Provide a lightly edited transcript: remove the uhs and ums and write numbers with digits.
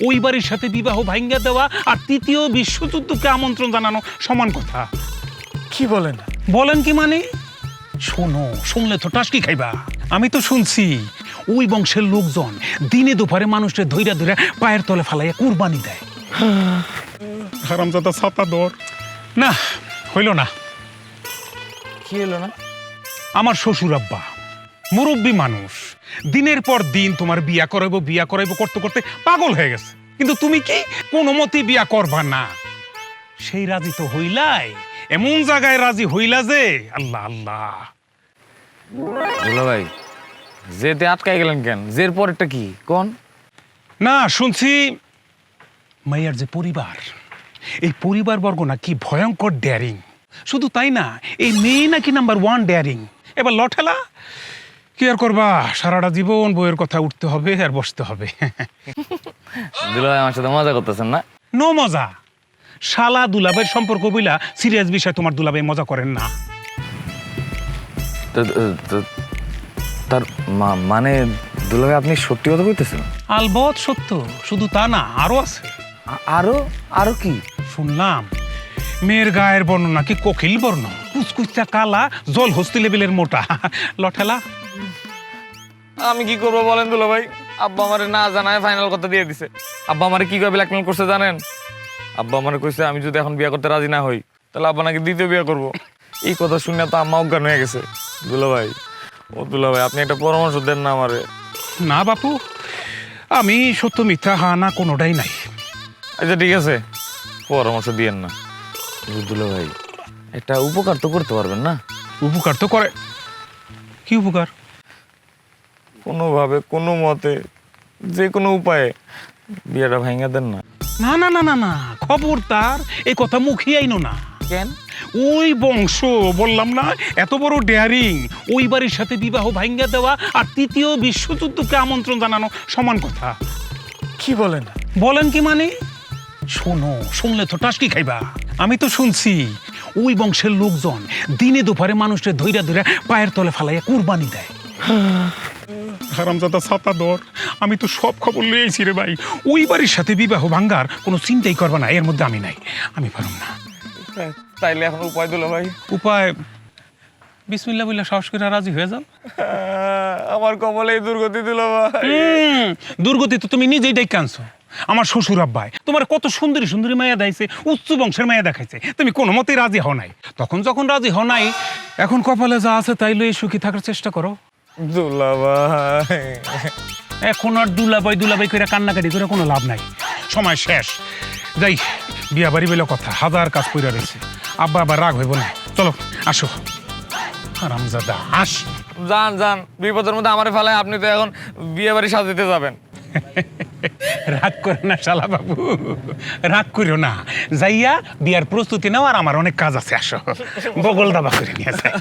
ওই বাড়ির সাথে বিবাহ ভাঙ্গা দেওয়া আর তৃতীয় বিশ্বযুদ্ধকে আমন্ত্রণ জানানো সমান কথা। কি বলেন? বলেন কি মানে? শোনো, শুনলে তো টাসকি খাইবা। আমি তো শুনছি ওই বংশের লোকজন দিনে দুপুরে মানুষের ধৈরা ধৈরা পায়ের তলে ফালাইয়া কুরবানি দেয়। হারামজাদা ছাতা দর না, হইল না। কি হলো না? আমার শ্বশুর আব্বা মুরব্বী মানুষ, দিনের পর দিন তোমার বিয়া করাইবো করতে করতে পাগল হয়ে গেছে। কিন্তু তুমি কি কোনো মতেই বিয়া করবা না। সেই রাজি তো হইলাই, এমন জায়গায় রাজি হইলা যে আল্লাহ আল্লাহ। দুলা ভাই, যেতে আটকাই গেলেন কেন? জের পরেরটা কি কোন? না, শুনছি মাইয়ার যে পরিবার, এই পরিবার বর্গ না কি ভয়ঙ্কর ডেয়ারিং। শুধু তাই না, এই মেয়ে নাকি নাম্বার 1 ডেয়ারিং। এবার লঠেলা কি আর করবা, সারাটা জীবন বইয়ের কথা উঠতে হবে আর বসতে হবে। দুলা ভাই আমার সাথে মজা করতেছেন না? নো মজা। শালা দুলাভাইয়ের সম্পর্ক বইলা সিরিয়াস বিষয় তোমার দুলাভাই মজা করেন না। তার মানে দুলা ভাই আপনি সত্যি কথা কইতেছেন? আলবৎ সত্য, শুধু তা না, আরো আছে। আরো আরো কি শুনলাম মেয়ের গায়ের বর্ণ নাকি কোকিল বর্ণ, কুচকুচা কালা, জল হস্তি লেভেলের মোটা। লঠেলা আমি কি করবো বলেন দুলা ভাই? আব্বা আমারে না জানায় ফাইনাল কথা দিয়ে দিছে। আব্বা আমারে কি করে ব্ল্যাকমেল করছে জানেন? আব্বা আমারে কইছে আমি যদি এখন বিয়ে করতে রাজি না হই তাহলে আব্বা নাকি দ্বিতীয় বিয়ে করবো। এই কথা শুনে তো আম্মা অজ্ঞান হয়ে গেছে। দুলা ভাই, ও দুলা ভাই, আপনি একটা পরামর্শ দেন না আমারে? না বাপু, আমি সত্য মিথ্যা হা না কোনোটাই নাই। আচ্ছা ঠিক আছে, পরামর্শ দিয়েন না। দুলা ভাই, একটা উপকার তো করতে পারবেন না? উপকার তো করে। কি উপকার? কোনোভাবে কোনো মতে যে কোনো উপায়ে বিয়েটা ভাঙা দেন না। না না না না না, খবর তার এই কথা মুখে আইনো না। কেন? ওই বংশ বললাম না, এত বড় ডেয়ারিং। ওই বাড়ির সাথে বিবাহ ভাঙ্গা দেওয়া আর তৃতীয় বিশ্বযুদ্ধকে আমন্ত্রণ জানানো সমান কথা। কি বলেন? বলেন কি মানে? শোনো, শুনলে তো টাসকি খাইবা। আমি তো শুনছি ওই বংশের লোকজন দিনে দুপুরে মানুষের ধৈরা ধৈরা পায়ের তলে ফালাইয়া কুরবানি দেয়। হারামজাদা ছাতা দর, আমি তো সব খবর লইছি রে ভাই। ওই বাড়ির সাথে বিবাহ ভাঙ্গার কোনো চিন্তাই করবা না, এর মধ্যে আমি নাই, আমি পারুম না। তাইলে এখন উপায় দুলা ভাই? উপায় বিসমিল্লাহ বললে সাহস করে রাজি হয়ে যাও। আমার কপালে এই দুর্গতি দুলা ভাই। দুর্গতি তো তুমি নিজেই ডেকে আনছো। আমার শ্বশুর আব্বাই তোমার কত সুন্দরী সুন্দরী মায়া দেখাইছে, উচ্চ বংশের মায়া দেখাইছে, তুমি কোনো মতেই রাজি হও নাই। তখন যখন রাজি হও নাই, এখন কপালে যা আছে তাই লয়ে সুখী থাকার চেষ্টা করো। দুলা ভাই, এখন আর দুলাবাই করে কান্নাকাটি করে কোনো লাভ নাই, সময় শেষ। যাই, বিয়া বাড়ি বলে কথা, হাজার কাজ কইরা রয়েছে। আব্বা আবার রাগ হইব না, চলো আসো। হারামজাদা আস। যান যান, বিপদের মধ্যে আমারে ফেলায় আপনি তো এখন বিয়ে বাড়ি সাজাতে যাবেন। রাগ করে না শালা বাবু, রাগ করিও না। যাইয়া বিয়ার প্রস্তুতি নাও, আর আমার অনেক কাজ আছে, আসো বগল দাবা করে নিয়ে যাই।